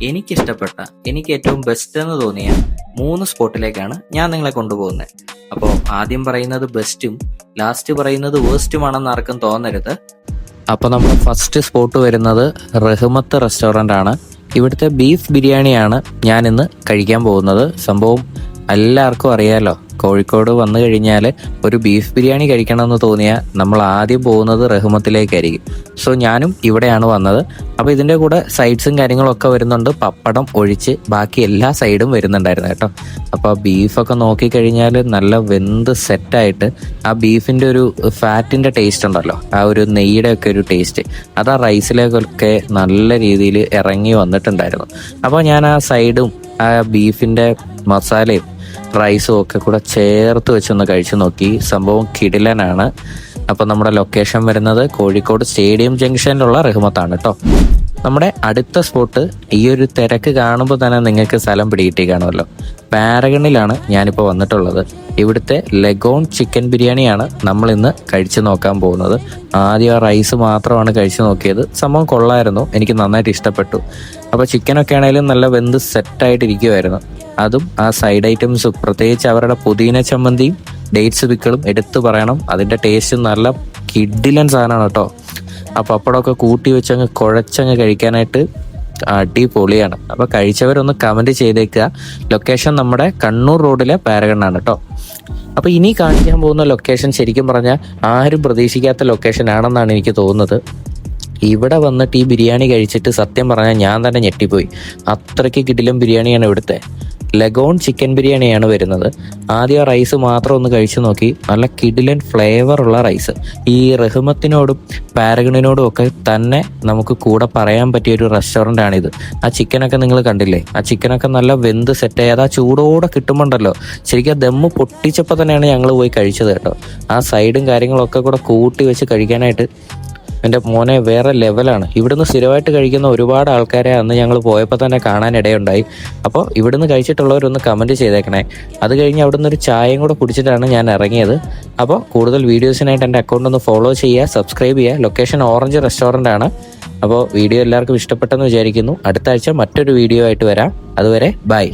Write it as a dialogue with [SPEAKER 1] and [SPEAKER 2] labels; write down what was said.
[SPEAKER 1] എനിക്കിഷ്ടപ്പെട്ട, എനിക്ക് ഏറ്റവും ബെസ്റ്റ് എന്ന് തോന്നിയ 3 സ്പോട്ടിലേക്കാണ് ഞാൻ നിങ്ങളെ കൊണ്ടുപോകുന്നത്. അപ്പോൾ ആദ്യം പറയുന്നത് ബെസ്റ്റും ലാസ്റ്റ് പറയുന്നത് വേസ്റ്റുമാണെന്ന് ആർക്കും തോന്നരുത്. അപ്പോൾ നമ്മുടെ ഫസ്റ്റ് സ്പോട്ട് വരുന്നത് റഹ്മത്ത് റെസ്റ്റോറൻ്റ് ആണ്. ഇവിടുത്തെ ബീഫ് ബിരിയാണിയാണ് ഞാൻ ഇന്ന് കഴിക്കാൻ പോകുന്നത്. സംഭവം എല്ലാവർക്കും അറിയാലോ, കോഴിക്കോട് വന്നു കഴിഞ്ഞാൽ ഒരു ബീഫ് ബിരിയാണി കഴിക്കണമെന്ന് തോന്നിയാൽ നമ്മൾ ആദ്യം പോകുന്നത് റഹ്മത്തിലേക്കായിരിക്കും. സോ ഞാനും ഇവിടെയാണ് വന്നത്. അപ്പോൾ ഇതിൻ്റെ കൂടെ സൈഡ്സും കാര്യങ്ങളൊക്കെ വരുന്നുണ്ട്. പപ്പടം ഒഴിച്ച് ബാക്കി എല്ലാ സൈഡും വരുന്നുണ്ടായിരുന്നു കേട്ടോ. അപ്പോൾ ബീഫൊക്കെ നോക്കിക്കഴിഞ്ഞാൽ നല്ല വെന്ത് സെറ്റായിട്ട് ആ ബീഫിൻ്റെ ഒരു ഫാറ്റിൻ്റെ ടേസ്റ്റ് ഉണ്ടല്ലോ, ആ ഒരു നെയ്യുടെ ഒക്കെ ഒരു ടേസ്റ്റ് അത് ആ റൈസിലേക്കൊക്കെ നല്ല രീതിയിൽ ഇറങ്ങി വന്നിട്ടുണ്ടായിരുന്നു. അപ്പോൾ ഞാൻ ആ സൈഡും ആ ബീഫിൻ്റെ മസാലയും റൈസും ഒക്കെ കൂടെ ചേർത്ത് വെച്ചൊന്ന് കഴിച്ചു നോക്കി. സംഭവം കിടിലനാണ്. അപ്പോൾ നമ്മുടെ ലൊക്കേഷൻ വരുന്നത് കോഴിക്കോട് സ്റ്റേഡിയം ജംഗ്ഷനിലുള്ള റഹ്മത്താണ് കേട്ടോ. നമ്മുടെ അടുത്ത സ്പോട്ട് ഈ ഒരു തിരക്ക് കാണുമ്പോൾ തന്നെ നിങ്ങൾക്ക് സ്ഥലം പിടികിട്ടി കാണുമല്ലോ. പാരഗണിലാണ് ഞാനിപ്പോൾ വന്നിട്ടുള്ളത്. ഇവിടുത്തെ ലഗോൺ ചിക്കൻ ബിരിയാണിയാണ് നമ്മൾ ഇന്ന് കഴിച്ചു നോക്കാൻ പോകുന്നത്. ആദ്യം ആ റൈസ് മാത്രമാണ് കഴിച്ചു നോക്കിയത്. സംഭവം കൊള്ളായിരുന്നു, എനിക്ക് നന്നായിട്ട് ഇഷ്ടപ്പെട്ടു. അപ്പോൾ ചിക്കനൊക്കെ ആണെങ്കിലും നല്ല വെന്ത് സെറ്റായിട്ടിരിക്കുമായിരുന്നു. അതും ആ സൈഡ് ഐറ്റംസും, പ്രത്യേകിച്ച് അവരുടെ പുതിന ചമ്മന്തിയും ഡേറ്റ്സ് പിക്കിളും എടുത്തു പറയണം. അതിൻ്റെ ടേസ്റ്റ് നല്ല കിഡിലൻ സാധനമാണ് കേട്ടോ. ആ പപ്പടമൊക്കെ കൂട്ടി വെച്ചങ്ങ് കുഴച്ചങ്ങ് കഴിക്കാനായിട്ട് അടിപൊളിയാണ്. അപ്പോൾ കഴിച്ചവരൊന്ന് കമൻറ്റ് ചെയ്തേക്കുക. ലൊക്കേഷൻ നമ്മുടെ കണ്ണൂർ റോഡിലെ പാരഗണാണ് കേട്ടോ. അപ്പോൾ ഇനി കാണിക്കാൻ പോകുന്ന ലൊക്കേഷൻ ശരിക്കും പറഞ്ഞാൽ ആരും പ്രതീക്ഷിക്കാത്ത ലൊക്കേഷൻ ആണെന്നാണ് എനിക്ക് തോന്നുന്നത്. ഇവിടെ വന്നിട്ട് ഈ ബിരിയാണി കഴിച്ചിട്ട് സത്യം പറഞ്ഞാൽ ഞാൻ തന്നെ ഞെട്ടിപ്പോയി. അത്രയ്ക്ക് കിടിലൻ ബിരിയാണിയാണ് ഇവിടുത്തെ. ലഗോൺ ചിക്കൻ ബിരിയാണിയാണ് വരുന്നത്. ആദ്യം ആ റൈസ് മാത്രം ഒന്ന് കഴിച്ചു നോക്കി. നല്ല കിടിലൻ ഫ്ലേവറുള്ള റൈസ്. ഈ റഹ്മത്തിനോടും പാരഗണിനോടും ഒക്കെ തന്നെ നമുക്ക് കൂടെ പറയാൻ പറ്റിയൊരു റെസ്റ്റോറൻ്റാണിത്. ആ ചിക്കനൊക്കെ നിങ്ങൾ കണ്ടില്ലേ, ആ ചിക്കനൊക്കെ നല്ല വെന്ത് സെറ്റായി അത് ആ ചൂടോടെ കിട്ടുമ്പോണ്ടല്ലോ, ശരിക്കും ദമ്മ് പൊട്ടിച്ചപ്പോൾ തന്നെയാണ് ഞങ്ങൾ പോയി കഴിച്ചത് കേട്ടോ. ആ സൈഡും കാര്യങ്ങളൊക്കെ കൂടെ കൂട്ടി വെച്ച് കഴിക്കാനായിട്ട് എൻ്റെ മോനെ വേറെ ലെവലാണ്. ഇവിടുന്ന് സ്ഥിരമായിട്ട് കഴിക്കുന്ന ഒരുപാട് ആൾക്കാരെ അന്ന് ഞങ്ങൾ പോയപ്പോൾ തന്നെ കാണാനിടയുണ്ടായി. അപ്പോൾ ഇവിടുന്ന് കഴിച്ചിട്ടുള്ളവരൊന്ന് കമൻറ്റ് ചെയ്തേക്കണേ. അത് കഴിഞ്ഞ് അവിടുന്ന് ഒരു ചായയും കൂടെ കുടിച്ചിട്ടാണ് ഞാൻ ഇറങ്ങിയത്. അപ്പോൾ കൂടുതൽ വീഡിയോസിനായിട്ട് എൻ്റെ അക്കൗണ്ട് ഒന്ന് ഫോളോ ചെയ്യുക, സബ്സ്ക്രൈബ് ചെയ്യുക. ലൊക്കേഷൻ ഓറഞ്ച് റെസ്റ്റോറൻ്റ് ആണ്. അപ്പോൾ വീഡിയോ എല്ലാവർക്കും ഇഷ്ടപ്പെട്ടെന്ന് വിചാരിക്കുന്നു. അടുത്ത ആഴ്ച മറ്റൊരു വീഡിയോ ആയിട്ട് വരാം. അതുവരെ ബൈ.